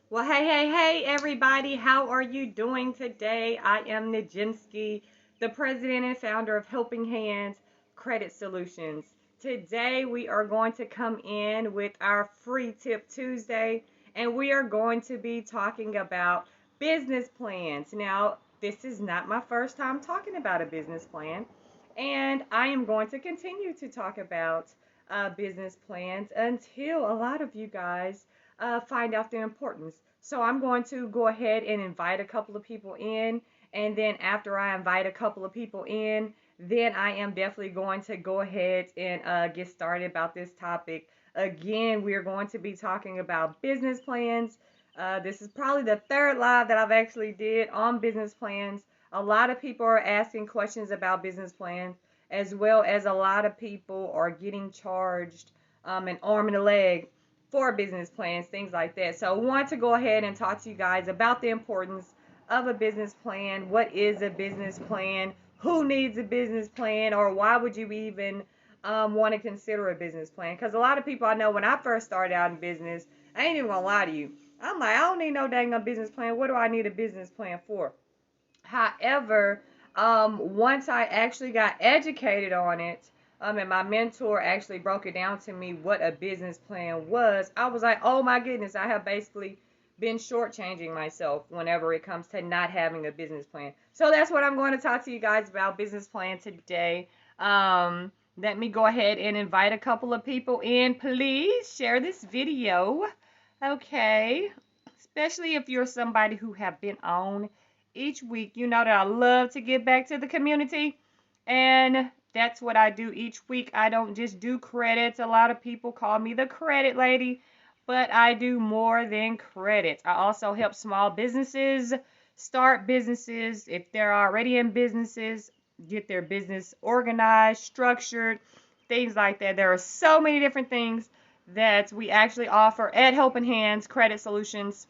Well, hey, everybody. How are you doing today? I am Nijinsky, the president and founder of Helping Hands Credit Solutions. Today, we are going to come in with our Free Tip Tuesday, and we are going to be talking about business plans. Now, this is not my first time talking about a business plan, and I am going to continue to talk about business plans until a lot of you guys find out the importance. So I'm going to go ahead and invite a couple of people in. And then after I invite a couple of people in, then I am definitely going to go ahead and get started about this topic. Again, we are going to be talking about business plans. This is probably the third live that I've actually did on business plans. A lot of people are asking questions about business plans, as well as a lot of people are getting charged an arm and a leg for business plans, things like that. So I want to go ahead and talk to you guys about the importance of a business plan. What is a business plan? Who needs a business plan? Or why would you even want to consider a business plan? Because a lot of people I know, when I first started out in business, I ain't even gonna lie to you, I'm like, I don't need no dang business plan. What do I need a business plan for? However, once I actually got educated on it, and my mentor actually broke it down to me what a business plan was, I was like, oh my goodness, I have basically been shortchanging myself whenever it comes to not having a business plan. So that's what I'm going to talk to you guys about, business plan today. Let me go ahead and invite a couple of people in. Please share this video. Okay. Especially if you're somebody who have been on each week. You know that I love to give back to the community, and that's what I do each week. I don't just do credits. A lot of people call me the credit lady, but I do more than credits. I also help small businesses start businesses. If they're already in businesses, get their business organized, structured, things like that. There are so many different things that we actually offer at Helping Hands Credit Solutions,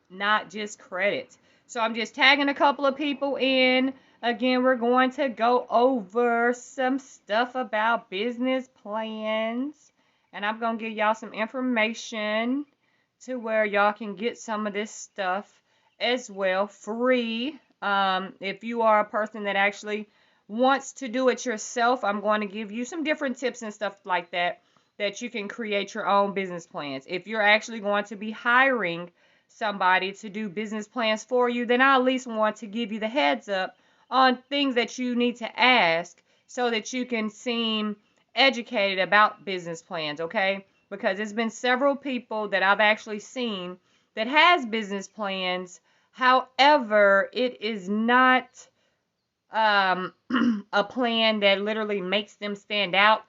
not just credit. So I'm just tagging a couple of people in. Again, we're going to go over some stuff about business plans. And I'm going to give y'all some information to where y'all can get some of this stuff as well, free. If you are a person that actually wants to do it yourself, I'm going to give you some different tips and stuff like that you can create your own business plans. If you're actually going to be hiring somebody to do business plans for you, then I at least want to give you the heads up on things that you need to ask so that you can seem educated about business plans, okay? Because there's been several people that I've actually seen that has business plans. However, it is not a plan that literally makes them stand out.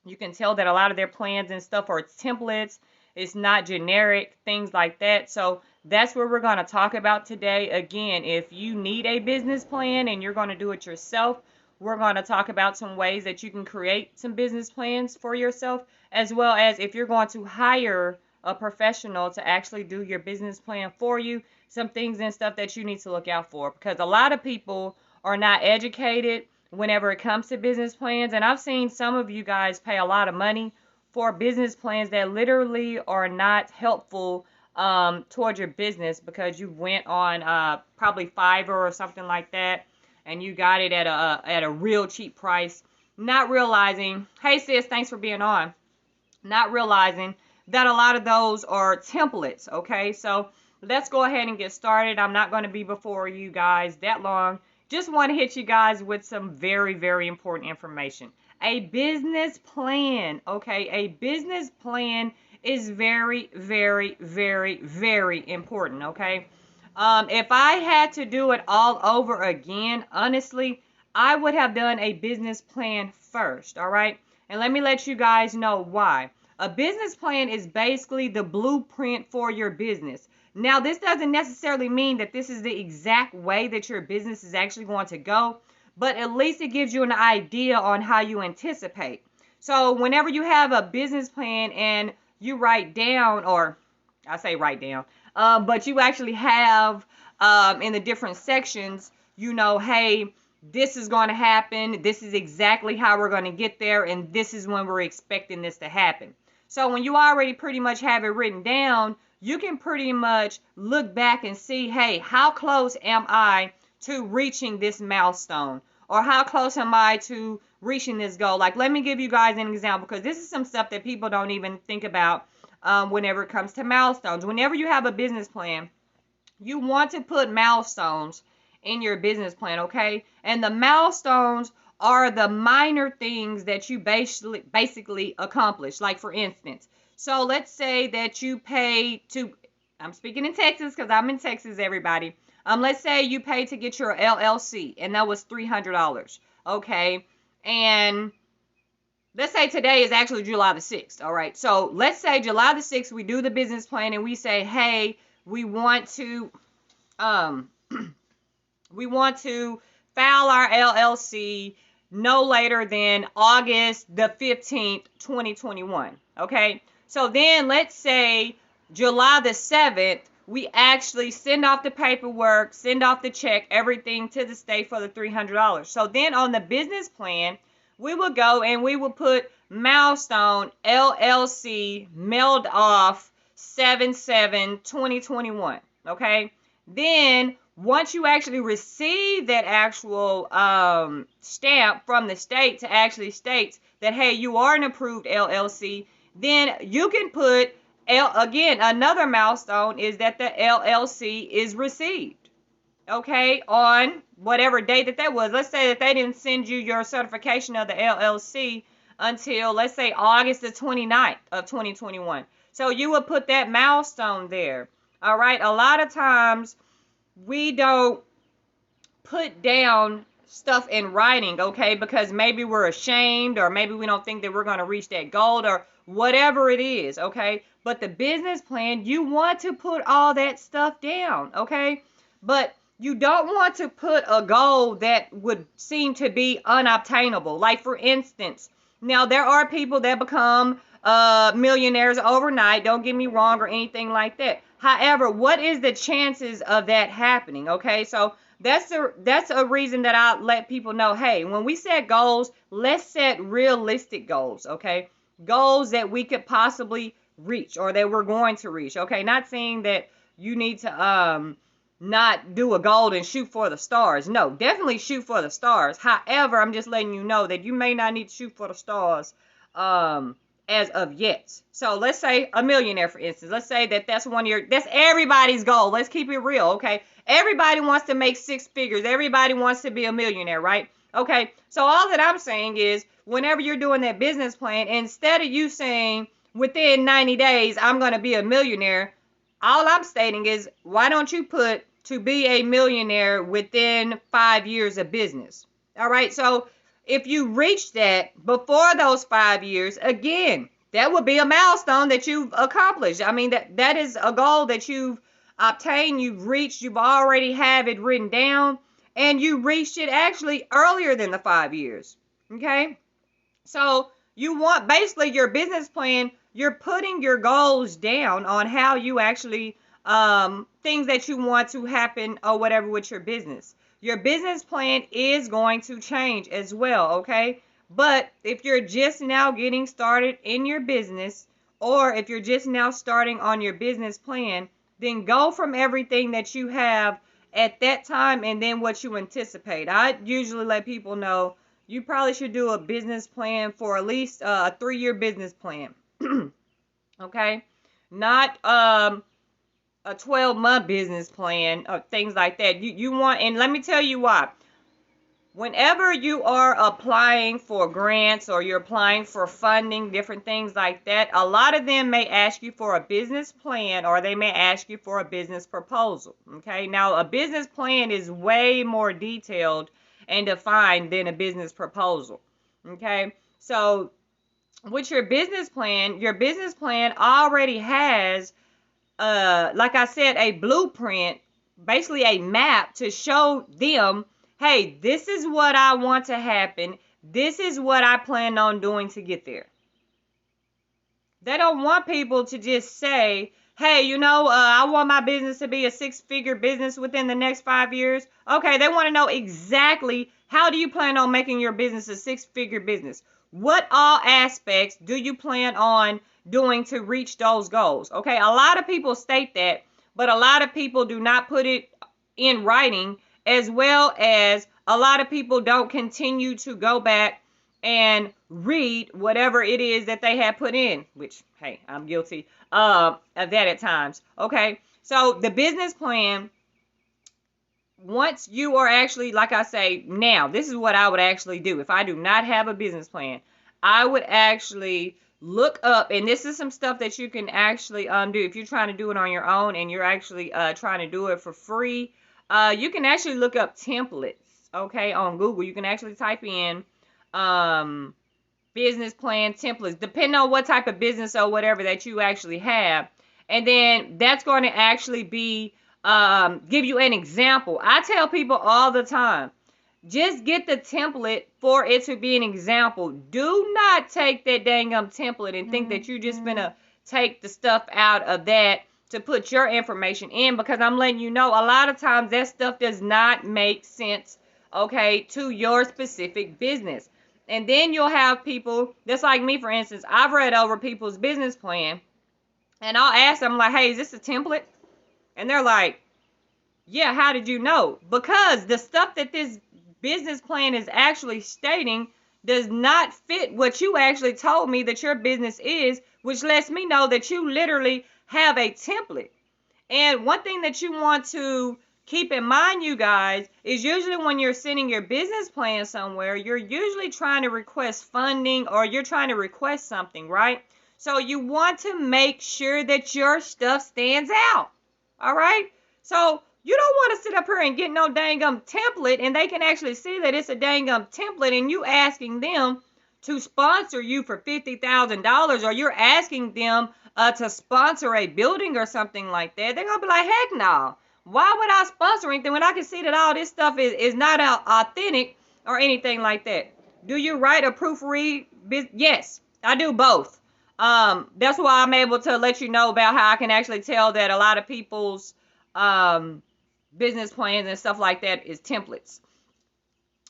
You can tell that a lot of their plans and stuff are templates. It's not generic, things like that. So that's what we're going to talk about today. Again, if you need a business plan and you're going to do it yourself, we're going to talk about some ways that you can create some business plans for yourself, as well as if you're going to hire a professional to actually do your business plan for you, some things and stuff that you need to look out for. Because a lot of people are not educated whenever it comes to business plans. And I've seen some of you guys pay a lot of money for business plans that literally are not helpful towards your business, because you went on probably Fiverr or something like that, and you got it at a real cheap price, not realizing, hey sis, thanks for being on, not realizing that a lot of those are templates. Okay, so let's go ahead and get started. I'm not going to be before you guys that long. Just want to hit you guys with some very, very important information. A business plan, okay? A business plan is very, very, very, very important, okay? If I had to do it all over again, honestly, I would have done a business plan first, all right? And let me let you guys know why. A business plan is basically the blueprint for your business. Now, this doesn't necessarily mean that this is the exact way that your business is actually going to go, but at least it gives you an idea on how you anticipate. So whenever you have a business plan and you write down, or I say write down, but you actually have in the different sections, you know, hey, this is going to happen. This is exactly how we're going to get there. And this is when we're expecting this to happen. So when you already pretty much have it written down, you can pretty much look back and see, hey, how close am I to reaching this milestone? Or how close am I to reaching this goal? Like, let me give you guys an example, because this is some stuff that people don't even think about whenever it comes to milestones. Whenever you have a business plan, you want to put milestones in your business plan, okay? And the milestones are the minor things that you basically accomplish. Like, for instance, so let's say that you pay to, I'm speaking in Texas because I'm in Texas, everybody. Let's say you pay to get your LLC, and that was $300, okay? And let's say today is actually July the 6th, all right? So let's say July the 6th, we do the business plan, and we say, hey, we want to file our LLC no later than August the 15th, 2021, okay? So then let's say July the 7th, we actually send off the paperwork, send off the check, everything to the state for the $300. So then on the business plan, we will go and we will put milestone LLC mailed off 7/7/2021, okay? Then once you actually receive that actual stamp from the state to actually states that, hey, you are an approved LLC, then you can put, again, another milestone is that the LLC is received, okay, on whatever date that was. Let's say that they didn't send you your certification of the LLC until, let's say, August the 29th of 2021. So you would put that milestone there, all right? A lot of times we don't put down stuff in writing, okay, because maybe we're ashamed, or maybe we don't think that we're going to reach that goal, or whatever it is, okay? But the business plan, you want to put all that stuff down, okay? But you don't want to put a goal that would seem to be unobtainable. Like, for instance, now there are people that become millionaires overnight, don't get me wrong, or anything like that. However, what is the chances of that happening? Okay, so that's a reason that I let people know, hey, when we set goals, let's set realistic goals, okay? Goals that we could possibly reach, or that we're going to reach, okay? Not saying that you need to not do a goal and shoot for the stars. No, definitely shoot for the stars. However, I'm just letting you know that you may not need to shoot for the stars as of yet. So let's say a millionaire, for instance. Let's say that that's everybody's goal. Let's keep it real, okay? Everybody wants to make six figures. Everybody wants to be a millionaire, right? Okay, so all that I'm saying is, whenever you're doing that business plan, instead of you saying within 90 days, I'm going to be a millionaire, all I'm stating is, why don't you put to be a millionaire within 5 years of business? All right, so if you reach that before those 5 years, again, that would be a milestone that you've accomplished. I mean, that is a goal that you've obtained, you've reached, you've already have it written down, and you reached it actually earlier than the 5 years, okay? So you want, basically, your business plan, you're putting your goals down on how you actually, things that you want to happen or whatever with your business. Your business plan is going to change as well, okay? But if you're just now getting started in your business, or if you're just now starting on your business plan, then go from everything that you have at that time and then what you anticipate. I usually let people know you probably should do a business plan for at least a 3-year business plan. Okay? Not a 12-month business plan or things like that. You want, and let me tell you why. Whenever you are applying for grants or you're applying for funding, different things like that, a lot of them may ask you for a business plan, or they may ask you for a business proposal. Okay? Now, a business plan is way more detailed and defined than a business proposal. Okay? So with your business plan already has, like I said, a blueprint, basically a map to show them, hey, this is what I want to happen. This is what I plan on doing to get there. They don't want people to just say, hey, I want my business to be a 6-figure business within the next 5 years. Okay, they want to know exactly, how do you plan on making your business a 6-figure business? What all aspects do you plan on doing to reach those goals. Okay, a lot of people state that, but a lot of people do not put it in writing, as well as a lot of people don't continue to go back and read whatever it is that they have put in, which, hey, I'm guilty of that at times. Okay, so the business plan, once you are actually, like I say, now, this is what I would actually do. If I do not have a business plan, I would actually look up, and this is some stuff that you can actually do if you're trying to do it on your own and you're actually trying to do it for free. You can actually look up templates, okay, on Google. You can actually type in business plan templates, depending on what type of business or whatever that you actually have. And then that's going to actually be give you an example. I tell people all the time, just get the template for it to be an example. Do not take that dang template and think that you're just gonna take the stuff out of that to put your information in, because I'm letting you know, a lot of times that stuff does not make sense, okay, to your specific business. And then you'll have people that's like me, for instance. I've read over people's business plan, and I'll ask them, like, hey, is this a template? And they're like, yeah, how did you know? Because the stuff that this business plan is actually stating does not fit what you actually told me that your business is, which lets me know that you literally have a template. And one thing that you want to keep in mind, you guys, is usually when you're sending your business plan somewhere, you're usually trying to request funding or you're trying to request something, right? So you want to make sure that your stuff stands out. All right? So you don't want to sit up here and get no dang template, and they can actually see that it's a dang template, and you asking them to sponsor you for $50,000, or you're asking them to sponsor a building or something like that. They're going to be like, heck no. Why would I sponsor anything when I can see that all this stuff is not authentic or anything like that? Do you write a proofread? Yes, I do both. That's why I'm able to let you know about how I can actually tell that a lot of people's business plans and stuff like that is templates.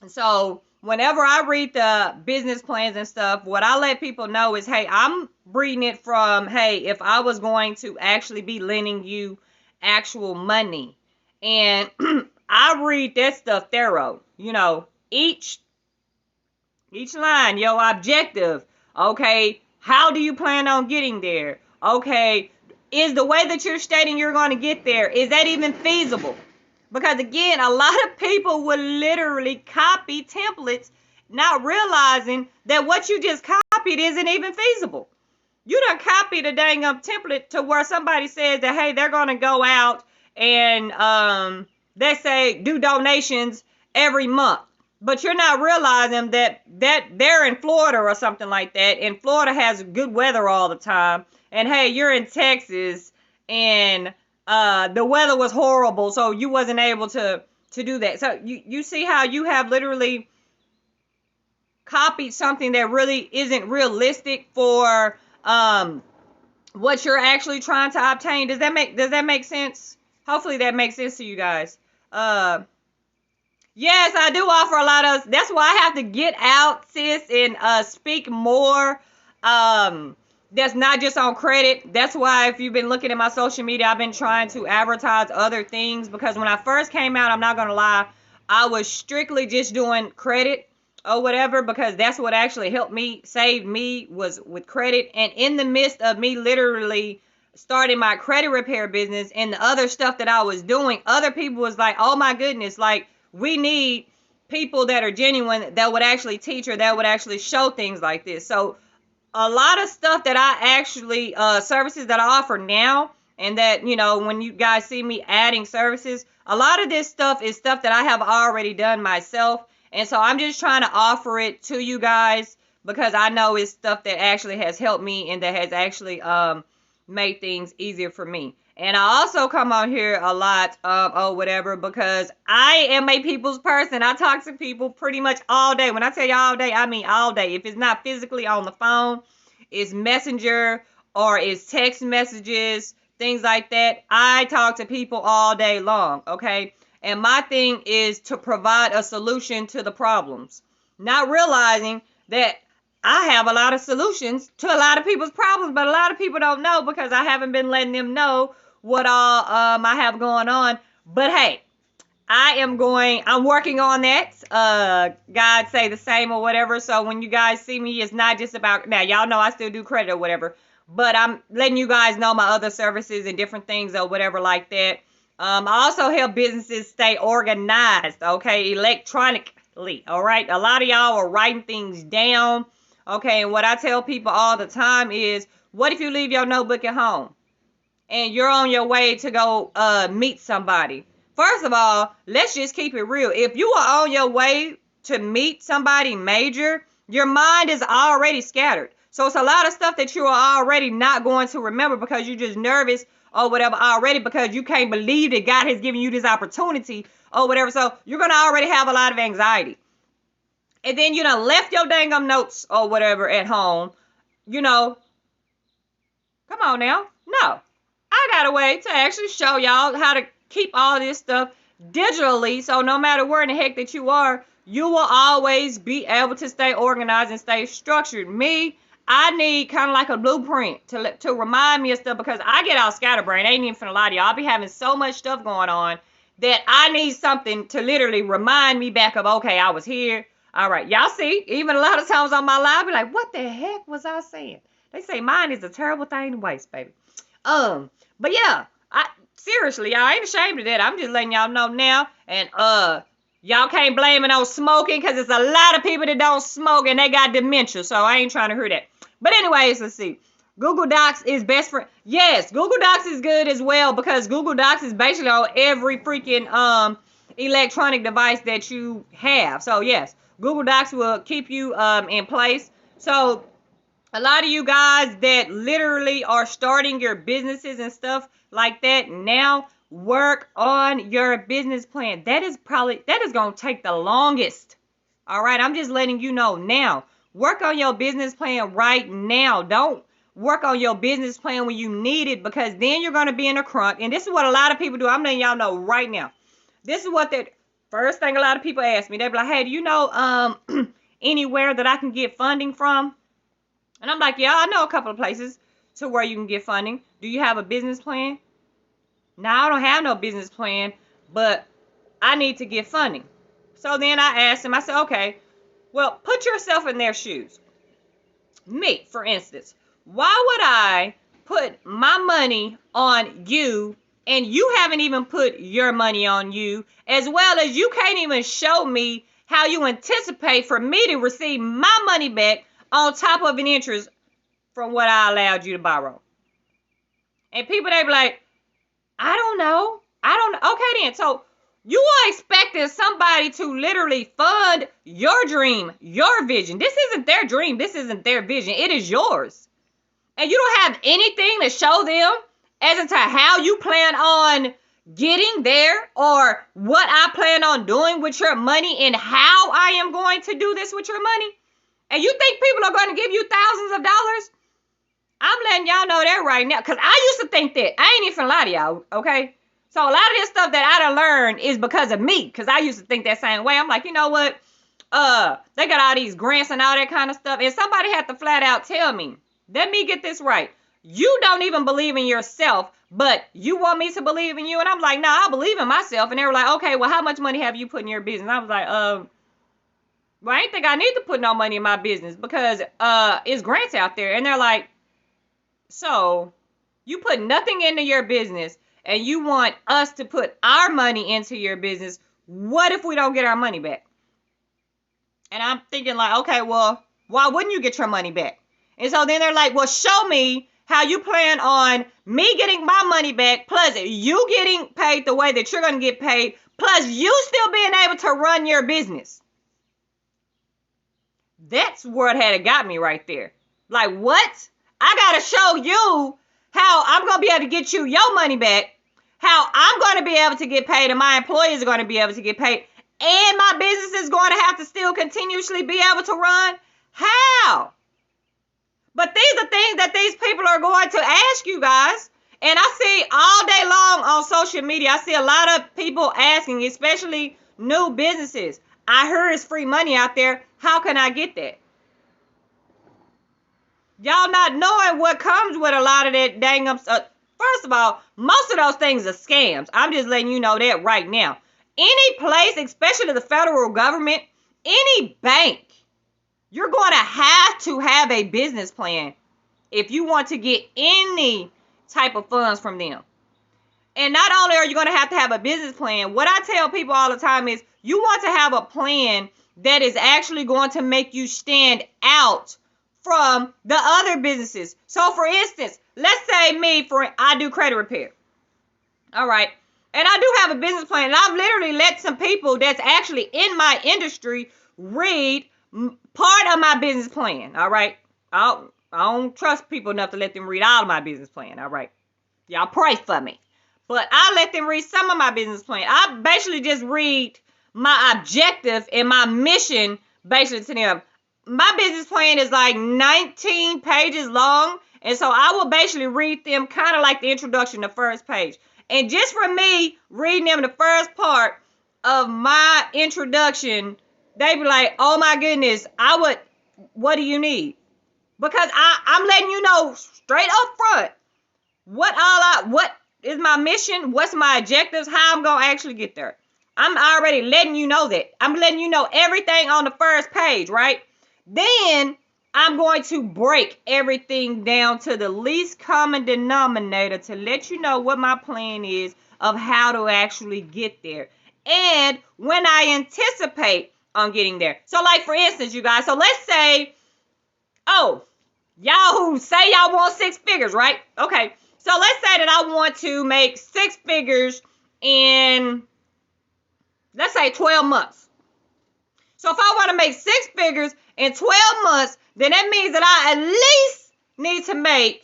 So whenever I read the business plans and stuff, what I let people know is, hey, I'm reading it from, hey, if I was going to actually be lending you actual money. And I read that stuff thorough. You know, each line, your objective, okay, how do you plan on getting there? Okay, is the way that you're stating you're going to get there, is that even feasible? Because again, a lot of people will literally copy templates, not realizing that what you just copied isn't even feasible. You done copied a dang template to where somebody says that, hey, they're going to go out and they say do donations every month. But you're not realizing that they're in Florida or something like that, and Florida has good weather all the time. And hey, you're in Texas, and the weather was horrible, so you wasn't able to do that. So you see how you have literally copied something that really isn't realistic for what you're actually trying to obtain. Does that make sense? Hopefully that makes sense to you guys. Yes, I do offer a lot of, that's why I have to get out, sis, and speak more. That's not just on credit. That's why if you've been looking at my social media, I've been trying to advertise other things, because when I first came out, I'm not going to lie, I was strictly just doing credit or whatever, because that's what actually helped me, saved me, was with credit. And in the midst of me literally starting my credit repair business and the other stuff that I was doing, other people was like, oh my goodness, like, we need people that are genuine, that would actually teach, or that would actually show things like this. So a lot of stuff that I actually, services that I offer now, and that, you know, when you guys see me adding services, a lot of this stuff is stuff that I have already done myself. And so I'm just trying to offer it to you guys, because I know it's stuff that actually has helped me and that has actually made things easier for me. And I also come on here a lot or whatever, because I am a people's person. I talk to people pretty much all day. When I tell you all day, I mean all day. If it's not physically on the phone, it's messenger or it's text messages, things like that. I talk to people all day long, okay? And my thing is to provide a solution to the problems. Not realizing that I have a lot of solutions to a lot of people's problems, but a lot of people don't know because I haven't been letting them know what all I have going on. But hey, I'm working on that. God say the same or whatever. So when you guys see me, it's not just about, now y'all know I still do credit or whatever, but I'm letting you guys know my other services and different things or whatever like that. I also help businesses stay organized, okay, electronically, all right? A lot of y'all are writing things down, okay, and what I tell people all the time is, what if you leave your notebook at home and you're on your way to go meet somebody? First of all, let's just keep it real. If you are on your way to meet somebody major, your mind is already scattered. So it's a lot of stuff that you are already not going to remember because you're just nervous or whatever already, because you can't believe that God has given you this opportunity or whatever. So you're going to already have a lot of anxiety. And then you done left your dang notes or whatever at home. Come on now. No. I got a way to actually show y'all how to keep all this stuff digitally. So no matter where in the heck that you are, you will always be able to stay organized and stay structured. Me, I need kind of like a blueprint to remind me of stuff, because I get all scatterbrained. I ain't even finna lie to y'all. I'll be having so much stuff going on that I need something to literally remind me back of, okay, I was here. All right, y'all see, even a lot of times on my live, I be like, what the heck was I saying? They say mine is a terrible thing to waste, baby. But yeah, seriously, y'all, ain't ashamed of that. I'm just letting y'all know now. And y'all can't blame it on smoking, because there's a lot of people that don't smoke and they got dementia. So I ain't trying to hear that. But anyways, let's see. Google Docs is best friend. Yes, Google Docs is good as well, because Google Docs is basically on every freaking electronic device that you have. So yes, Google Docs will keep you in place. So a lot of you guys that literally are starting your businesses and stuff like that now, work on your business plan. That is going to take the longest. All right, I'm just letting you know now. Work on your business plan right now. Don't work on your business plan when you need it, because then you're going to be in a crunk. And this is what a lot of people do. I'm letting y'all know right now. This is what the first thing a lot of people ask me. They be like, hey, do you know anywhere that I can get funding from? And I'm like, yeah, I know a couple of places to where you can get funding. Do you have a business plan? No, I don't have no business plan, but I need to get funding. So then I asked him, I said, okay, well, put yourself in their shoes. Me, for instance, why would I put my money on you and you haven't even put your money on you, as well as you can't even show me how you anticipate for me to receive my money back on top of an interest from what I allowed you to borrow? And people, they be like, I don't know. Okay then. So you are expecting somebody to literally fund your dream, your vision. This isn't their dream. This isn't their vision. It is yours. And you don't have anything to show them as into how you plan on getting there, or what I plan on doing with your money and how I am going to do this with your money. And you think people are going to give you thousands of dollars? I'm letting y'all know that right now, because I used to think that. I ain't even lie to y'all, okay? So a lot of this stuff that I done learned is because of me, because I used to think that same way. I'm like, you know what? They got all these grants and all that kind of stuff. And somebody had to flat out tell me, let me get this right. You don't even believe in yourself, but you want me to believe in you? And I'm like, nah, I believe in myself. And they were like, okay, well, how much money have you put in your business? I was like, well, I ain't think I need to put no money in my business, because it's grants out there. And they're like, so you put nothing into your business and you want us to put our money into your business. What if we don't get our money back? And I'm thinking like, okay, well, why wouldn't you get your money back? And so then they're like, well, show me how you plan on me getting my money back, plus you getting paid the way that you're going to get paid, plus you still being able to run your business. That's what had got me right there. Like, what? I got to show you how I'm going to be able to get you your money back, how I'm going to be able to get paid, and my employees are going to be able to get paid, and my business is going to have to still continuously be able to run. How? But these are things that these people are going to ask you guys. And I see all day long on social media, I see a lot of people asking, especially new businesses. I heard it's free money out there. How can I get that? Y'all not knowing what comes with a lot of that dang up. First of all, most of those things are scams. I'm just letting you know that right now. Any place, especially the federal government, any bank, you're going to have a business plan if you want to get any type of funds from them. And not only are you going to have a business plan, what I tell people all the time is you want to have a plan that is actually going to make you stand out from the other businesses. So for instance, let's say I do credit repair. All right. And I do have a business plan, and I've literally let some people that's actually in my industry read part of my business plan. All right. I don't trust people enough to let them read all of my business plan. All right. Y'all pray for me. But I let them read some of my business plan. I basically just read my objective and my mission basically to them. My business plan is like 19 pages long. And so I will basically read them kind of like the introduction, the first page. And just for me reading them the first part of my introduction, they be like, oh my goodness, what do you need? Because I'm letting you know straight up front what is my mission, what's my objectives, how I'm going to actually get there. I'm already letting you know that. I'm letting you know everything on the first page, right? Then I'm going to break everything down to the least common denominator to let you know what my plan is of how to actually get there. And when I anticipate on getting there. So like for instance, you guys, so let's say, y'all who say y'all want 6 figures, right? Okay. So let's say that I want to make 6 figures in, let's say 12 months. So if I want to make 6 figures in 12 months, then that means that I at least need to make,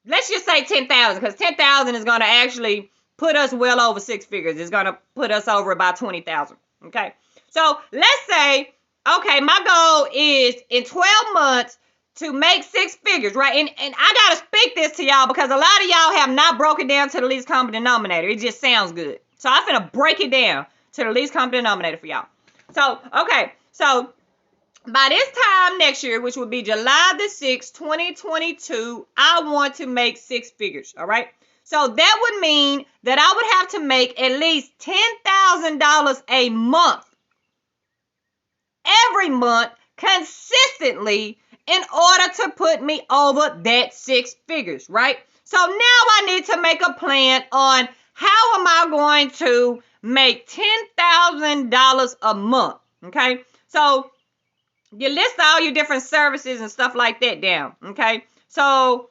let's just say 10,000, because 10,000 is going to actually put us well over 6 figures. It's going to put us over about 20,000. Okay. So let's say, okay, my goal is in 12 months to make 6 figures, right? And I got to speak this to y'all because a lot of y'all have not broken down to the least common denominator. It just sounds good. So I'm going to break it down to the least common denominator for y'all. So, okay. So by this time next year, which would be July the 6th, 2022, I want to make 6 figures. All right. So that would mean that I would have to make at least $10,000 a month, every month, consistently, in order to put me over that 6 figures, right? So now I need to make a plan on how am I going to make $10,000 a month, okay? So you list all your different services and stuff like that down, okay? So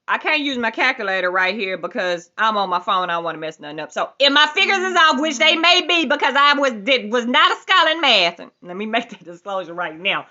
I can't use my calculator right here because I'm on my phone. I don't want to mess nothing up. So if my figures is off, which they may be because I was not a scholar in math. And let me make that disclosure right now.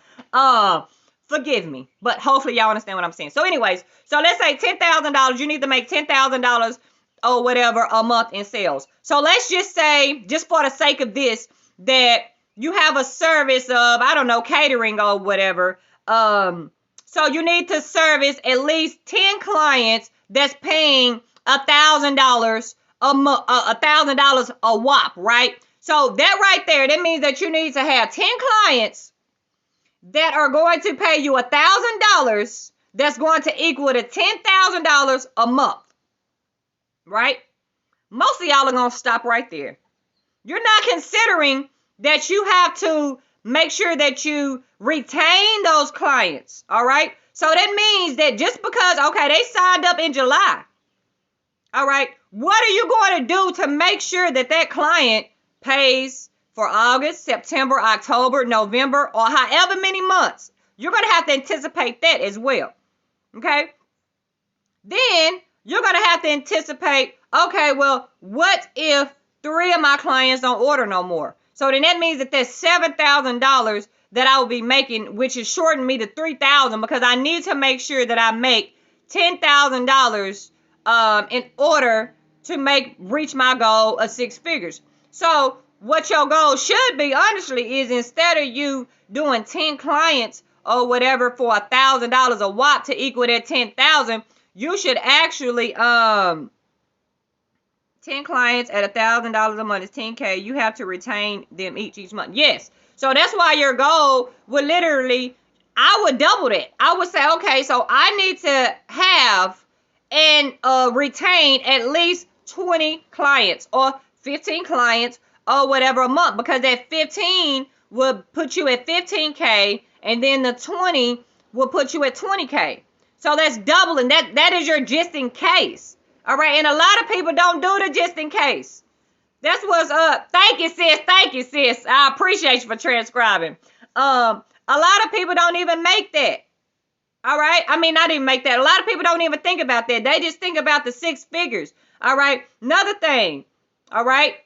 Forgive me, but hopefully y'all understand what I'm saying. So anyways, so let's say $10,000. You need to make $10,000 or whatever a month in sales. So let's just say, just for the sake of this, that you have a service of, I don't know, catering or whatever. So you need to service at least 10 clients that's paying $1,000 a month, $1,000 a whop, right? So that right there, that means that you need to have 10 clients that are going to pay you $1,000. That's going to equal to $10,000 a month, right? Most of y'all are going to stop right there. You're not considering that you have to make sure that you retain those clients, all right? So that means that just because, okay, they signed up in July, all right, what are you going to do to make sure that that client pays for August, September, October, November, or however many months? You're going to have to anticipate that as well, okay? Then you're going to have to anticipate, okay, well, what if 3 of my clients don't order no more? So then that means that there's $7,000 that I will be making, which is shorting me to $3,000 because I need to make sure that I make $10,000 in order to reach my goal of 6 figures. So what your goal should be, honestly, is instead of you doing 10 clients or whatever for $1,000 a watt to equal that 10,000, you should actually 10 clients at $1,000 a month is 10K. You have to retain them each month. Yes. So that's why your goal would literally, I would double that. I would say, okay, so I need to have and retain at least 20 clients or 15 clients or whatever a month, because that 15 will put you at 15K, and then the 20 will put you at 20K. So that's doubling. That is your just in case. All right, and a lot of people don't do the just in case. That's what's up. Thank you, sis. Thank you, sis. I appreciate you for transcribing. A lot of people don't even make that. All right. I mean, not even make that. A lot of people don't even think about that. They just think about the 6 figures. All right. Another thing. All right.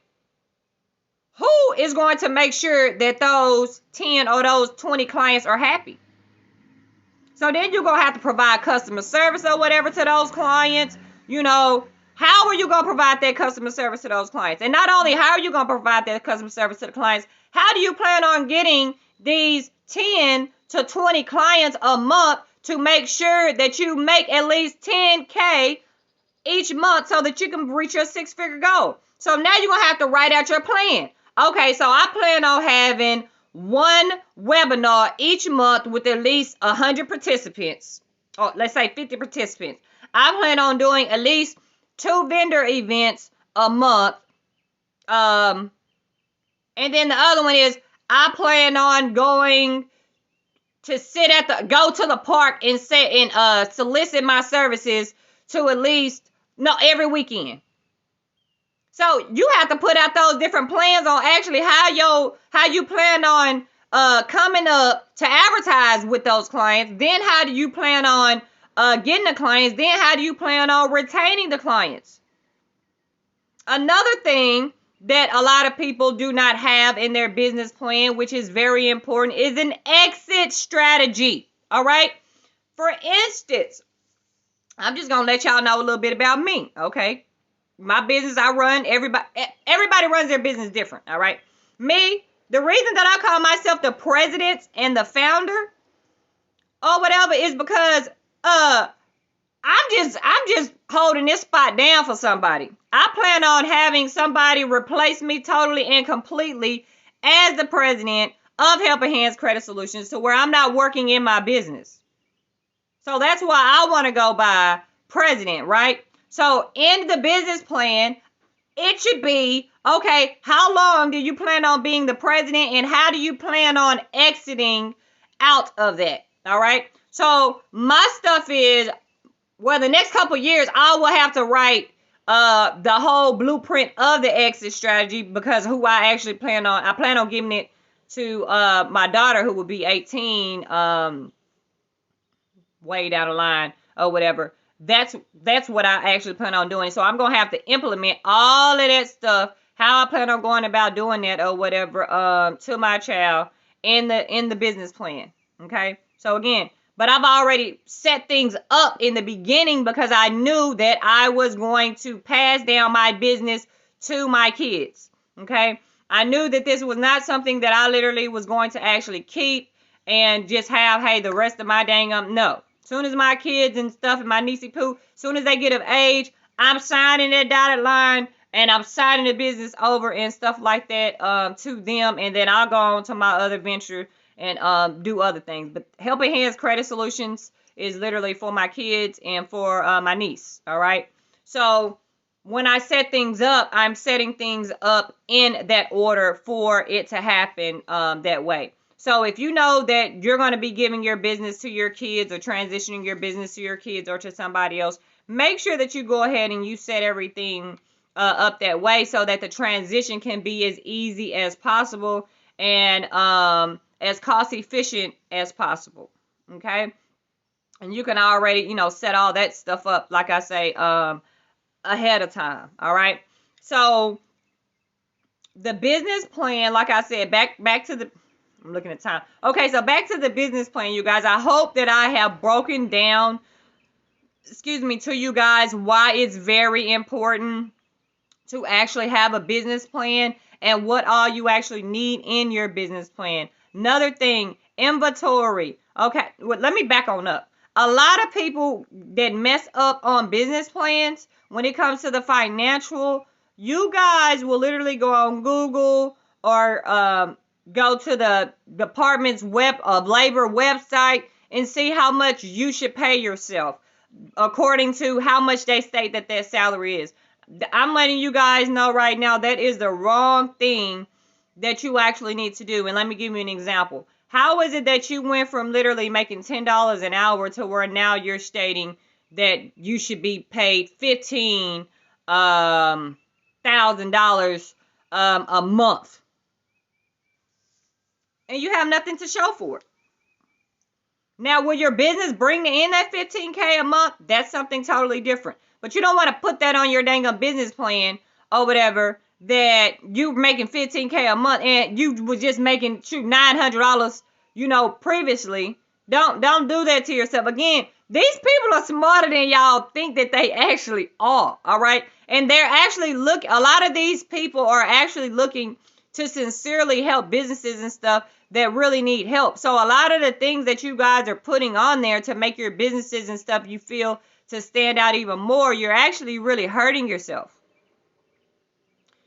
Who is going to make sure that those 10 or those 20 clients are happy? So then you're going to have to provide customer service or whatever to those clients. You know, how are you going to provide that customer service to those clients? And not only how are you going to provide that customer service to the clients, how do you plan on getting these 10 to 20 clients a month to make sure that you make at least 10K each month so that you can reach your 6-figure goal? So now you're going to have to write out your plan. Okay, so I plan on having one webinar each month with at least 100 participants, or let's say 50 participants. I plan on doing at least 2 vendor events a month. And then the other one is I plan on going to go to the park and solicit my services to at least every weekend. So you have to put out those different plans on actually how you plan on coming up to advertise with those clients. Then how do you plan on getting the clients? Then how do you plan on retaining the clients? Another thing that a lot of people do not have in their business plan, which is very important, is an exit strategy. All right. For instance, I'm just going to let y'all know a little bit about me. Okay. My business I run, everybody runs their business different. All right. Me, the reason that I call myself the president and the founder or whatever is because I'm just holding this spot down for somebody. I plan on having somebody replace me totally and completely as the president of Helping Hands Credit Solutions, to where I'm not working in my business. So that's why I want to go by president, right? So in the business plan, it should be, okay, how long do you plan on being the president, and how do you plan on exiting out of that? All right. So my stuff is, well, the next couple years, I will have to write the whole blueprint of the exit strategy, because I plan on giving it to my daughter, who will be 18 way down the line or whatever. That's what I actually plan on doing. So I'm going to have to implement all of that stuff, how I plan on going about doing that or whatever, to my child in the business plan. Okay. So again, but I've already set things up in the beginning because I knew that I was going to pass down my business to my kids. Okay. I knew that this was not something that I literally was going to actually keep and just have, hey, the rest of my no. Soon as my kids and stuff and my niecey poo, soon as they get of age, I'm signing that dotted line and I'm signing the business over and stuff like that to them. And then I'll go on to my other venture and do other things. But Helping Hands Credit Solutions is literally for my kids and for my niece. All right. So when I set things up, I'm setting things up in that order for it to happen that way. So if you know that you're going to be giving your business to your kids or transitioning your business to your kids or to somebody else, make sure that you go ahead and you set everything up that way so that the transition can be as easy as possible and as cost efficient as possible. Okay. And you can already, set all that stuff up, like I say, ahead of time. All right. So the business plan, like I said, back to the, I'm looking at time. Okay, so back to the business plan, you guys. I hope that I have broken down, to you guys why it's very important to actually have a business plan and what all you actually need in your business plan. Another thing, inventory. Okay, well, let me back on up. A lot of people that mess up on business plans when it comes to the financial, you guys will literally go on Google or go to the Department's Labor website and see how much you should pay yourself according to how much they state that their salary is. I'm letting you guys know right now that is the wrong thing that you actually need to do. And let me give you an example. How is it that you went from literally making $10 an hour to where now you're stating that you should be paid $15,000 a month, and you have nothing to show for it? Now, will your business bring in that $15K a month? That's something totally different. But you don't want to put that on your dang business plan or whatever, that you making $15K a month and you was just making $900, previously. Don't do that to yourself. Again, these people are smarter than y'all think that they actually are. All right. And they're actually a lot of these people are actually looking to sincerely help businesses and stuff that really need help. So a lot of the things that you guys are putting on there to make your businesses and stuff you feel to stand out even more, you're actually really hurting yourself.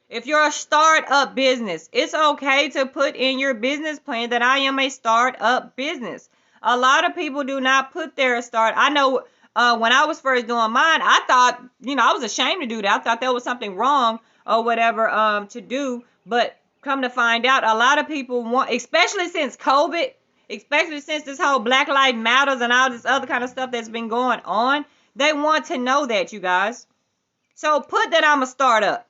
If you're a startup business, it's okay to put in your business plan that I am a startup business. A lot of people do not put their start. I know when I was first doing mine, I thought, I was ashamed to do that. I thought there was something wrong or whatever to do. But come to find out, a lot of people want, especially since COVID, especially since this whole Black Lives Matters and all this other kind of stuff that's been going on, they want to know that, you guys. So put that I'm a startup.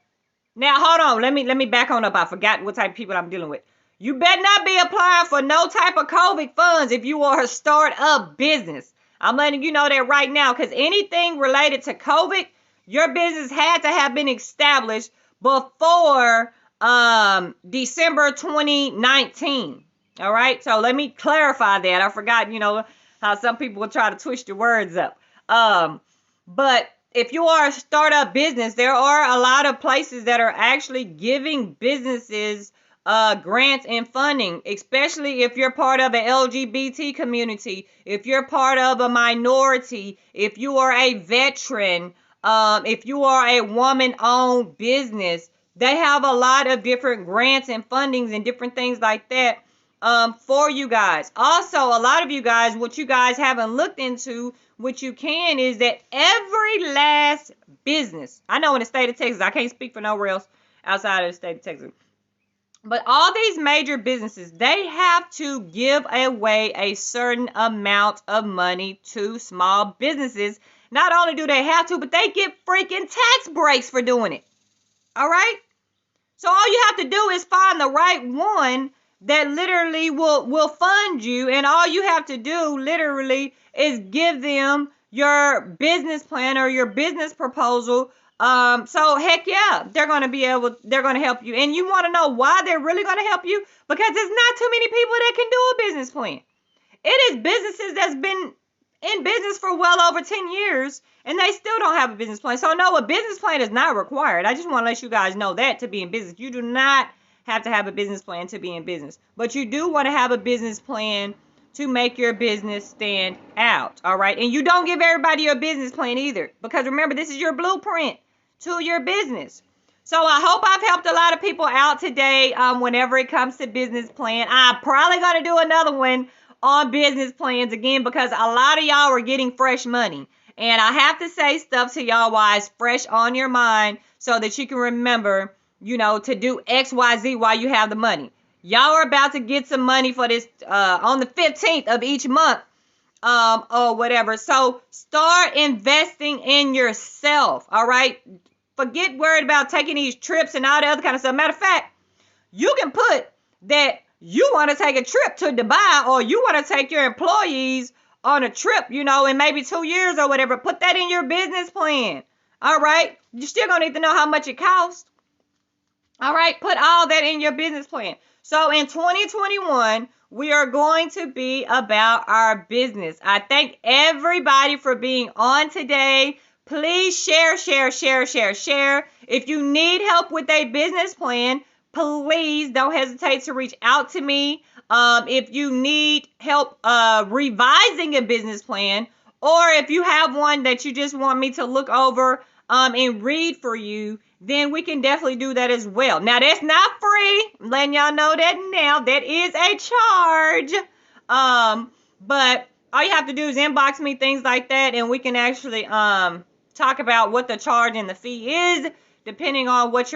Now, hold on. Let me back on up. I forgot what type of people I'm dealing with. You better not be applying for no type of COVID funds if you are a startup business. I'm letting you know that right now, because anything related to COVID, your business had to have been established before December 2019. All right. So let me clarify that. I forgot, how some people will try to twist your words up. But if you are a startup business, there are a lot of places that are actually giving businesses grants and funding, especially if you're part of an LGBT community, if you're part of a minority, if you are a veteran, if you are a woman-owned business. They have a lot of different grants and fundings and different things like that for you guys. Also, a lot of you guys, what you guys haven't looked into, what you can, is that every last business, I know in the state of Texas, I can't speak for nowhere else outside of the state of Texas, but all these major businesses, they have to give away a certain amount of money to small businesses. Not only do they have to, but they get freaking tax breaks for doing it. All right? So all you have to do is find the right one that literally will fund you. And all you have to do literally is give them your business plan or your business proposal. So heck yeah, they're going to help you. And you want to know why they're really going to help you? Because there's not too many people that can do a business plan. It is businesses that's been in business for well over 10 years and they still don't have a business plan. So no, a business plan is not required. I just want to let you guys know that to be in business. You do not have to have a business plan to be in business, but you do want to have a business plan to make your business stand out. All right. And you don't give everybody your business plan either, because remember, this is your blueprint to your business. So I hope I've helped a lot of people out today whenever it comes to business plan. I'm probably going to do another one on business plans again, because a lot of y'all are getting fresh money. And I have to say stuff to y'all while it's fresh on your mind so that you can remember, to do X, Y, Z while you have the money. Y'all are about to get some money for this on the 15th of each month or whatever. So start investing in yourself. All right. Forget worried about taking these trips and all the other kind of stuff. Matter of fact, you can put that you want to take a trip to Dubai, or you want to take your employees on a trip, in maybe 2 years or whatever. Put that in your business plan. All right. You're still going to need to know how much it costs. All right. Put all that in your business plan. So in 2021, we are going to be about our business. I thank everybody for being on today. Please share. If you need help with a business plan, please don't hesitate to reach out to me. If you need help revising a business plan, or if you have one that you just want me to look over and read for you, then we can definitely do that as well. Now, that's not free. I'm letting y'all know that now. That is a charge. But all you have to do is inbox me, things like that, and we can actually talk about what the charge and the fee is, depending on what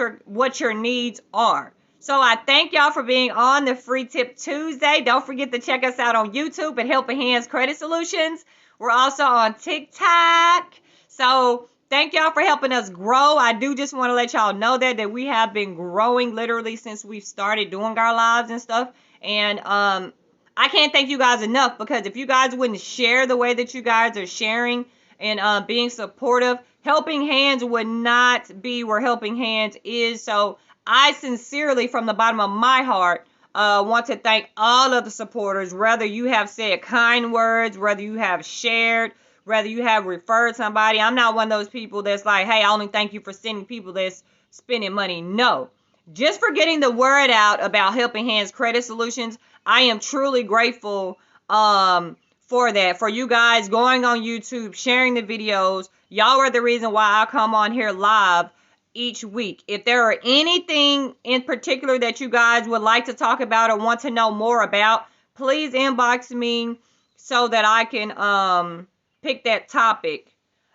your needs are. So I thank y'all for being on the Free Tip Tuesday. Don't forget to check us out on YouTube at Helping Hands Credit Solutions. We're also on TikTok. So thank y'all for helping us grow. I do just want to let y'all know that we have been growing literally since we've started doing our lives and stuff. And I can't thank you guys enough, because if you guys wouldn't share the way that you guys are sharing and being supportive, Helping Hands would not be where Helping Hands is. So I sincerely, from the bottom of my heart, want to thank all of the supporters, whether you have said kind words, whether you have shared, whether you have referred somebody. I'm not one of those people that's like, hey, I only thank you for sending people that's spending money. No, just for getting the word out about Helping Hands Credit Solutions. I am truly grateful for that, for you guys going on YouTube, sharing the videos. Y'all are the reason why I come on here live each week. If there are anything in particular that you guys would like to talk about or want to know more about, please inbox me so that I can pick that topic.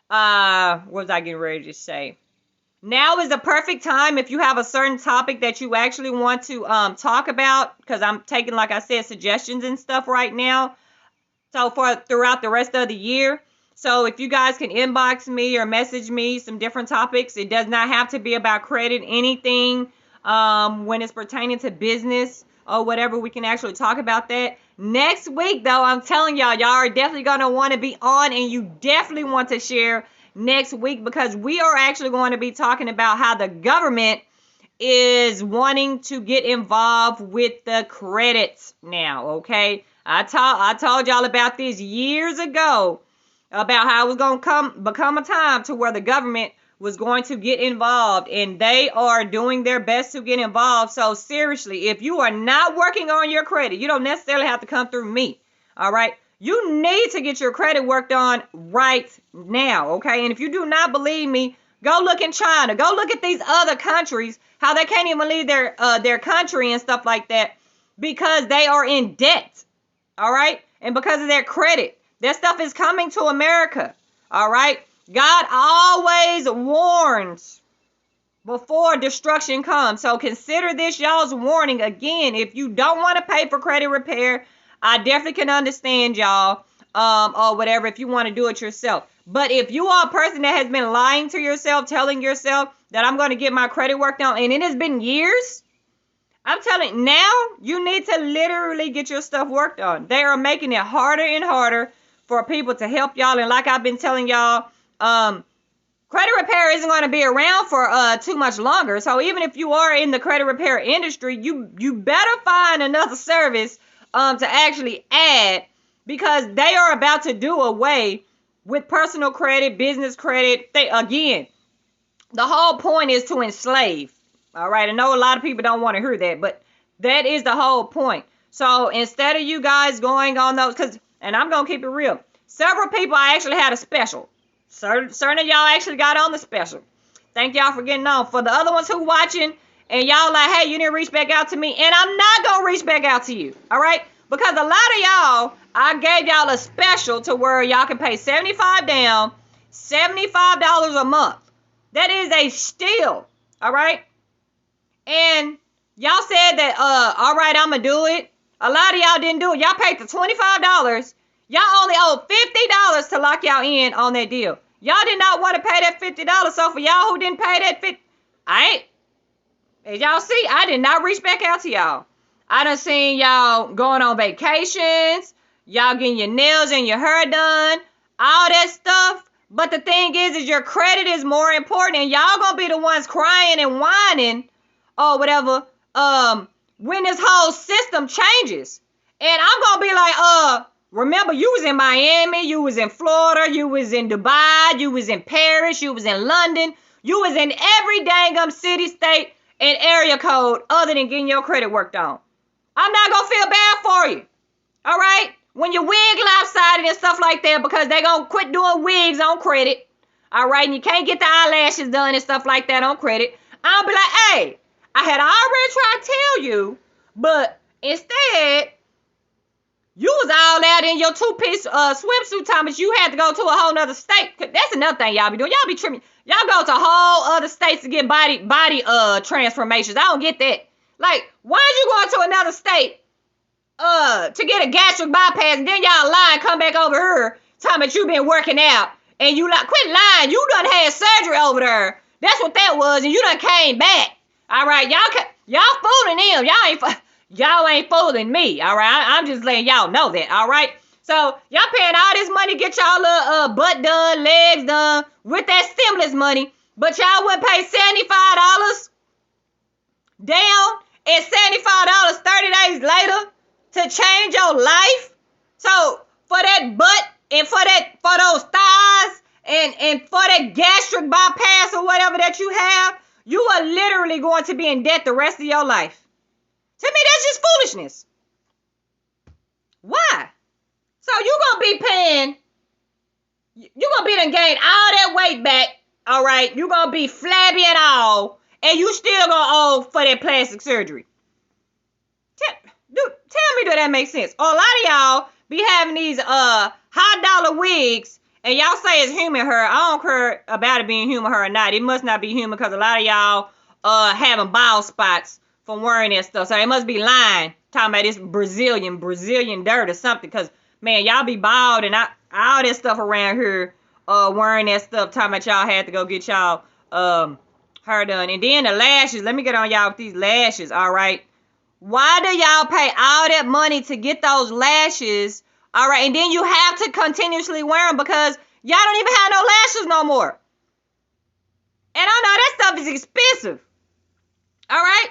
What was I getting ready to say? Now is the perfect time if you have a certain topic that you actually want to talk about, because I'm taking, like I said, suggestions and stuff right now. So for throughout the rest of the year. So if you guys can inbox me or message me some different topics, it does not have to be about credit, anything when it's pertaining to business or whatever, we can actually talk about that. Next week, though, I'm telling y'all are definitely going to want to be on, and you definitely want to share next week, because we are actually going to be talking about how the government is wanting to get involved with the credits now, okay? I told y'all about this years ago, about how it was going to become a time to where the government was going to get involved, and they are doing their best to get involved. So seriously, if you are not working on your credit, you don't necessarily have to come through me, all right? You need to get your credit worked on right now, okay? And if you do not believe me, go look in China. Go look at these other countries, how they can't even leave their country and stuff like that, because they are in debt, all right? And because of their credit. That stuff is coming to America, all right? God always warns before destruction comes. So consider this y'all's warning. Again, if you don't want to pay for credit repair, I definitely can understand y'all, or whatever, if you want to do it yourself. But if you are a person that has been lying to yourself, telling yourself that I'm going to get my credit worked on, and it has been years, I'm telling you, now you need to literally get your stuff worked on. They are making it harder and harder for people to help y'all. And like I've been telling y'all, credit repair isn't going to be around for too much longer. So even if you are in the credit repair industry, you better find another service to actually add, because they are about to do away with personal credit, business credit. Again, the whole point is to enslave. All right, I know a lot of people don't want to hear that, but that is the whole point. So instead of you guys going on those, and I'm going to keep it real, several people I actually had a special. Certain of y'all actually got on the special. Thank y'all for getting on. For the other ones who watching and y'all like, hey, you didn't reach back out to me, and I'm not going to reach back out to you, all right? Because a lot of y'all, I gave y'all a special to where y'all can pay $75 down, $75 a month. That is a steal, all right? And y'all said that, all right, I'm going to do it. A lot of y'all didn't do it. Y'all paid the $25. Y'all only owe $50 to lock y'all in on that deal. Y'all did not want to pay that $50. So for y'all who didn't pay that as y'all see, I did not reach back out to y'all. I done seen y'all going on vacations, y'all getting your nails and your hair done, all that stuff. But the thing is your credit is more important, and y'all gonna be the ones crying and whining or whatever when this whole system changes. And I'm gonna be like, remember, you was in Miami, you was in Florida, you was in Dubai, you was in Paris, you was in London, you was in every dang city, state, and area code other than getting your credit worked on. I'm not gonna feel bad for you, all right? When your wig lopsided and stuff like that, because they gonna quit doing wigs on credit, all right, and you can't get the eyelashes done and stuff like that on credit, I'll be like, hey, I had already tried to tell you, but instead, you was all out in your two-piece swimsuit, Thomas. You had to go to a whole nother state. That's another thing y'all be doing. Y'all be tripping. Y'all go to whole other states to get body transformations. I don't get that. Like, why are you going to another state to get a gastric bypass, and then y'all lie and come back over here talking about you been working out, and you like, quit lying. You done had surgery over there. That's what that was, and you done came back. All right, y'all fooling them. Y'all ain't fooling me, all right? I'm just letting y'all know that, all right? So y'all paying all this money, get y'all little butt done, legs done with that stimulus money, but y'all wouldn't pay $75 down and $75 30 days later to change your life. So for that butt and for those thighs and for that gastric bypass or whatever that you have, you are literally going to be in debt the rest of your life. To me, that's just foolishness. Why? So you're going to be paying, you're going to be done gain all that weight back, all right? You're going to be flabby and all, and you still going to owe for that plastic surgery. Tell me, do that make sense? Or a lot of y'all be having these high dollar wigs, and y'all say it's human hair. I don't care about it being human hair or not. It must not be human because a lot of y'all having bald spots from wearing that stuff. So they must be lying, talking about this Brazilian dirt or something. Because, man, y'all be bald and all that stuff around here wearing that stuff, talking about y'all had to go get y'all hair done. And then the lashes. Let me get on y'all with these lashes, all right? Why do y'all pay all that money to get those lashes, all right? And then you have to continuously wear them because y'all don't even have no lashes no more. And I know that stuff is expensive, all right?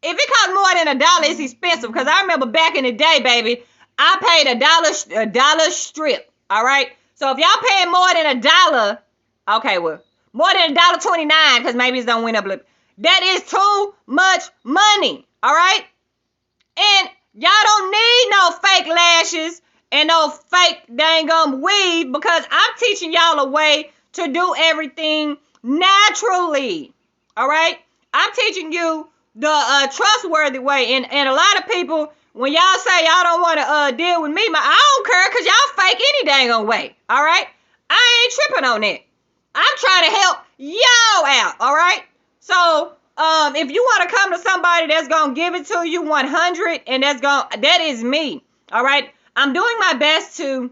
If it costs more than $1, it's expensive. Because I remember back in the day, baby, I paid a dollar strip. All right. So if y'all paying more than $1, okay, well, more than $1.29, because maybe it's don't went up a little. That is too much money. All right. And y'all don't need no fake lashes and no fake dang weave, because I'm teaching y'all a way to do everything naturally. All right. I'm teaching you the trustworthy way, and a lot of people, when y'all say y'all don't want to deal with me, I don't care, because y'all fake any dang way, all right? I ain't tripping on that. I'm trying to help y'all out, all right? So if you want to come to somebody that's gonna give it to you 100, and that is me, all right? I'm doing my best to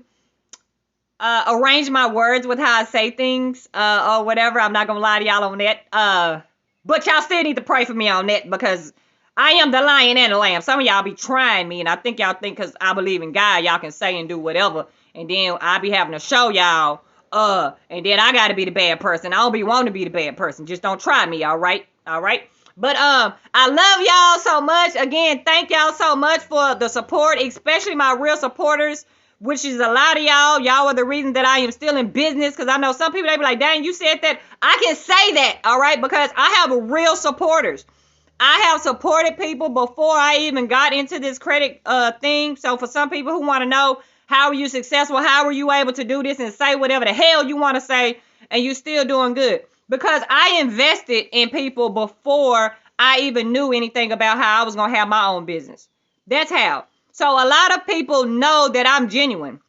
arrange my words with how I say things or whatever. I'm not gonna lie to y'all on that. But y'all still need to pray for me on that, because I am the lion and the lamb. Some of y'all be trying me, and I think y'all think because I believe in God, y'all can say and do whatever. And then I be having to show y'all, and then I got to be the bad person. I don't be wanting to be the bad person. Just don't try me, all right? All right? But I love y'all so much. Again, thank y'all so much for the support, especially my real supporters, which is a lot of y'all. Y'all are the reason that I am still in business, because I know some people, they be like, dang, you said that. I can say that, all right, because I have real supporters. I have supported people before I even got into this credit thing. So for some people who want to know, how are you successful? How are you able to do this and say whatever the hell you want to say, and you still doing good? Because I invested in people before I even knew anything about how I was going to have my own business. That's how. So a lot of people know that I'm genuine,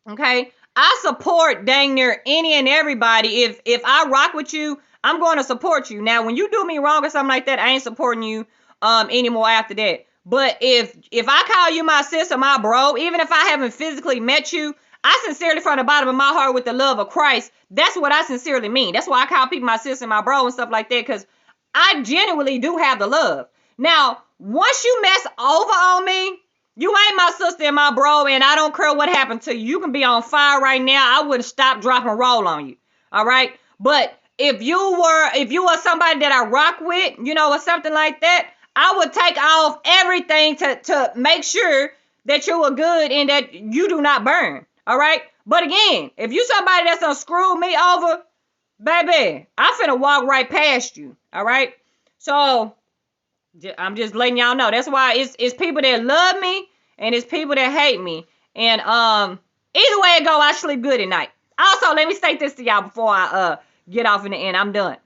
okay? I support dang near any and everybody. If I rock with you, I'm going to support you. Now, when you do me wrong or something like that, I ain't supporting you anymore after that. But if I call you my sister, my bro, even if I haven't physically met you, I sincerely, from the bottom of my heart, with the love of Christ, that's what I sincerely mean. That's why I call people my sister, my bro, and stuff like that, because I genuinely do have the love. Now, once you mess over on me, you ain't my sister and my bro, and I don't care what happened to you. You can be on fire right now. I wouldn't stop, drop, and roll on you. All right? But if you were somebody that I rock with, you know, or something like that, I would take off everything to make sure that you were good and that you do not burn. All right? But again, if you somebody that's gonna screw me over, baby, I'm finna walk right past you. All right? So I'm just letting y'all know. That's why it's people that love me and it's people that hate me. And either way it go, I sleep good at night. Also, let me state this to y'all before I get off in the end. I'm done.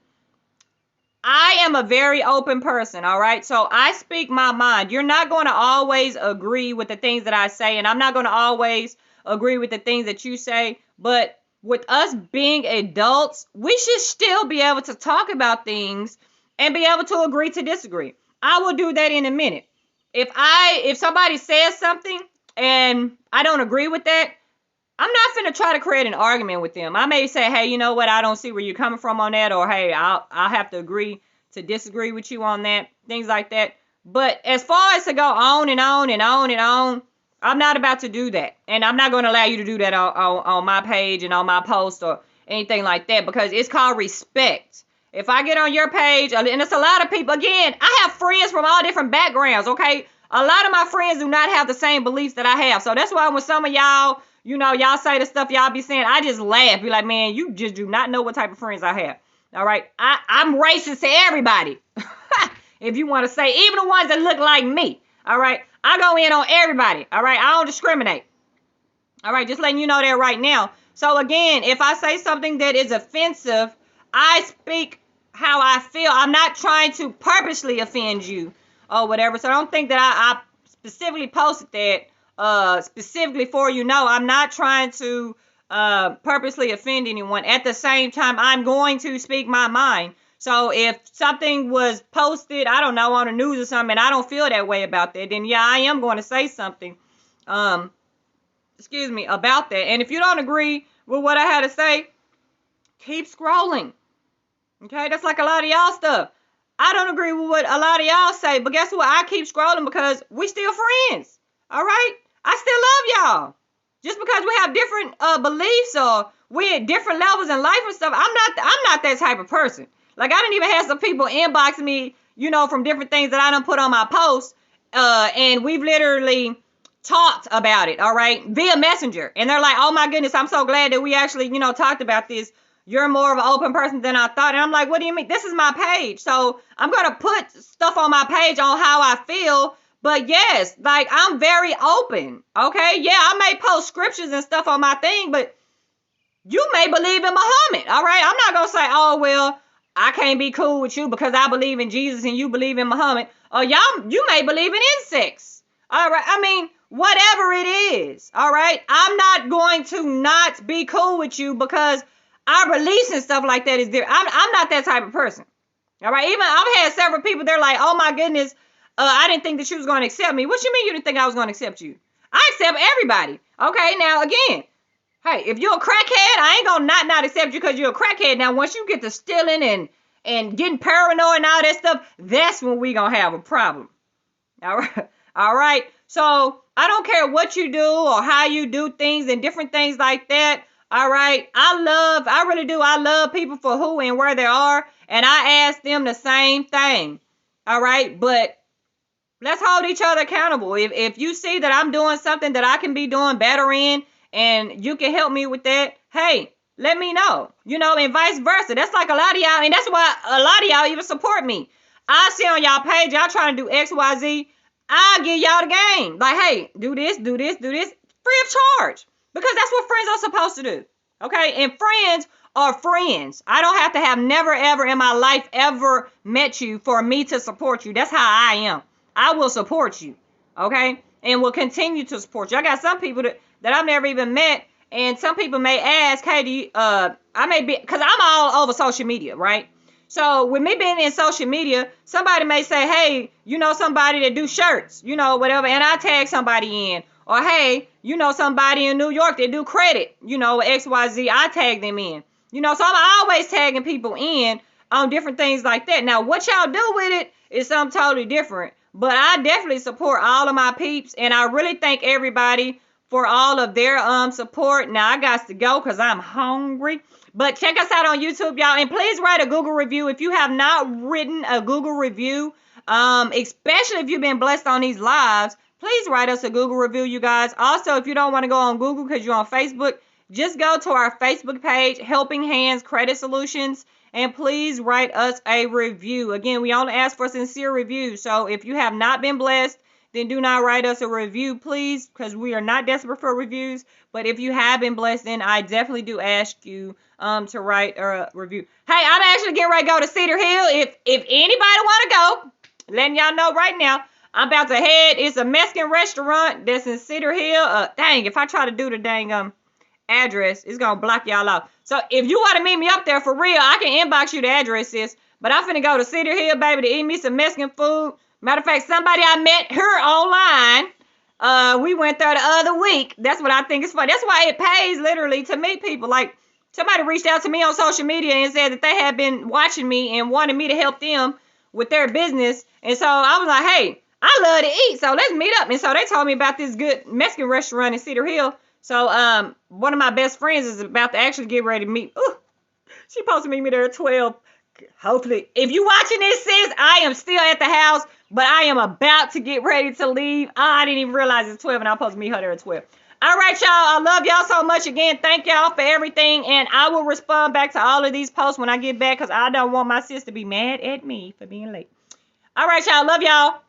I am a very open person, all right? So I speak my mind. You're not going to always agree with the things that I say, and I'm not going to always agree with the things that you say, but with us being adults, we should still be able to talk about things and be able to agree to disagree. I will do that in a minute. If somebody says something and I don't agree with that, I'm not finna try to create an argument with them. I may say, hey, you know what? I don't see where you're coming from on that. Or, hey, I'll have to agree to disagree with you on that. Things like that. But as far as to go on and on and on and on, I'm not about to do that. And I'm not going to allow you to do that on my page and on my post or anything like that, because it's called respect. If I get on your page, and it's a lot of people, again, I have friends from all different backgrounds, okay? A lot of my friends do not have the same beliefs that I have. So that's why when some of y'all, you know, y'all say the stuff y'all be saying, I just laugh. Be like, man, you just do not know what type of friends I have. All right? I'm racist to everybody. If you want to say, even the ones that look like me. All right? I go in on everybody. All right? I don't discriminate. All right? Just letting you know that right now. So again, if I say something that is offensive, I speak how I feel. I'm not trying to purposely offend you or whatever. So don't think that I specifically posted that specifically for you. No, I'm not trying to purposely offend anyone. At the same time, I'm going to speak my mind. So if something was posted, I don't know, on the news or something, and I don't feel that way about that, then yeah, I am going to say something, about that. And if you don't agree with what I had to say, keep scrolling. Okay, that's like a lot of y'all stuff. I don't agree with what a lot of y'all say, but guess what? I keep scrolling because we still friends. All right? I still love y'all. Just because we have different beliefs or we're at different levels in life and stuff, I'm not that type of person. Like, I didn't even have some people inbox me, you know, from different things that I done put on my posts, and we've literally talked about it, all right, via Messenger. And they're like, oh my goodness, I'm so glad that we actually, you know, talked about this. You're more of an open person than I thought. And I'm like, what do you mean? This is my page. So I'm going to put stuff on my page on how I feel. But yes, like, I'm very open. Okay. Yeah, I may post scriptures and stuff on my thing, but you may believe in Muhammad. All right. I'm not going to say, oh, well, I can't be cool with you because I believe in Jesus and you believe in Muhammad. Or you may believe in insects. All right. I mean, whatever it is. All right. I'm not going to not be cool with you because our beliefs and stuff like that is different. I'm not that type of person. All right. Even I've had several people, they're like, oh my goodness, I didn't think that you was going to accept me. What you mean you didn't think I was going to accept you? I accept everybody. Okay. Now, again, hey, if you're a crackhead, I ain't going to not accept you because you're a crackhead. Now, once you get to stealing and getting paranoid and all that stuff, that's when we going to have a problem. All right. All right. So I don't care what you do or how you do things and different things like that. All right. I really do. I love people for who and where they are. And I ask them the same thing. All right. But let's hold each other accountable. If you see that I'm doing something that I can be doing better in and you can help me with that, hey, let me know. You know, and vice versa. That's like a lot of y'all. And that's why a lot of y'all even support me. I see on y'all page, y'all trying to do X, Y, Z. I'll give y'all the game. Like, hey, do this, free of charge. Because that's what friends are supposed to do. Okay? And friends are friends. I don't have to have never, ever in my life ever met you for me to support you. That's how I am. I will support you. Okay? And will continue to support you. I got some people that I've never even met. And some people may ask, hey, do you, I may be, because I'm all over social media, right? So with me being in social media, somebody may say, hey, you know somebody that do shirts, you know, whatever. And I tag somebody in. Or, hey, you know somebody in New York that do credit, you know, XYZ, I tag them in. You know, so I'm always tagging people in on different things like that. Now, what y'all do with it is something totally different. But I definitely support all of my peeps. And I really thank everybody for all of their support. Now, I got to go because I'm hungry. But check us out on YouTube, y'all. And please write a Google review. If you have not written a Google review, especially if you've been blessed on these lives, please write us a Google review, you guys. Also, if you don't want to go on Google because you're on Facebook, just go to our Facebook page, Helping Hands Credit Solutions, and please write us a review. Again, we only ask for sincere reviews. So if you have not been blessed, then do not write us a review, please, because we are not desperate for reviews. But if you have been blessed, then I definitely do ask you to write a review. Hey, I'm actually getting ready to go to Cedar Hill. If anybody want to go, letting y'all know right now, I'm about to head. It's a Mexican restaurant that's in Cedar Hill. Dang, if I try to do the dang address, it's gonna block y'all out. So if you want to meet me up there for real, I can inbox you the address, sis. But I'm finna go to Cedar Hill, baby, to eat me some Mexican food. Matter of fact, somebody I met her online, we went there the other week. That's what I think is funny. That's why it pays literally to meet people. Like, somebody reached out to me on social media and said that they had been watching me and wanted me to help them with their business. And so I was like, hey, I love to eat, so let's meet up. And so they told me about this good Mexican restaurant in Cedar Hill. So one of my best friends is about to actually get ready to meet. Ooh, she supposed to meet me there at 12. Hopefully, if you watching this, sis, I am still at the house, but I am about to get ready to leave. I didn't even realize it's 12 and I'm supposed to meet her there at 12. All right, y'all. I love y'all so much again. Thank y'all for everything. And I will respond back to all of these posts when I get back because I don't want my sis to be mad at me for being late. All right, y'all. Love y'all.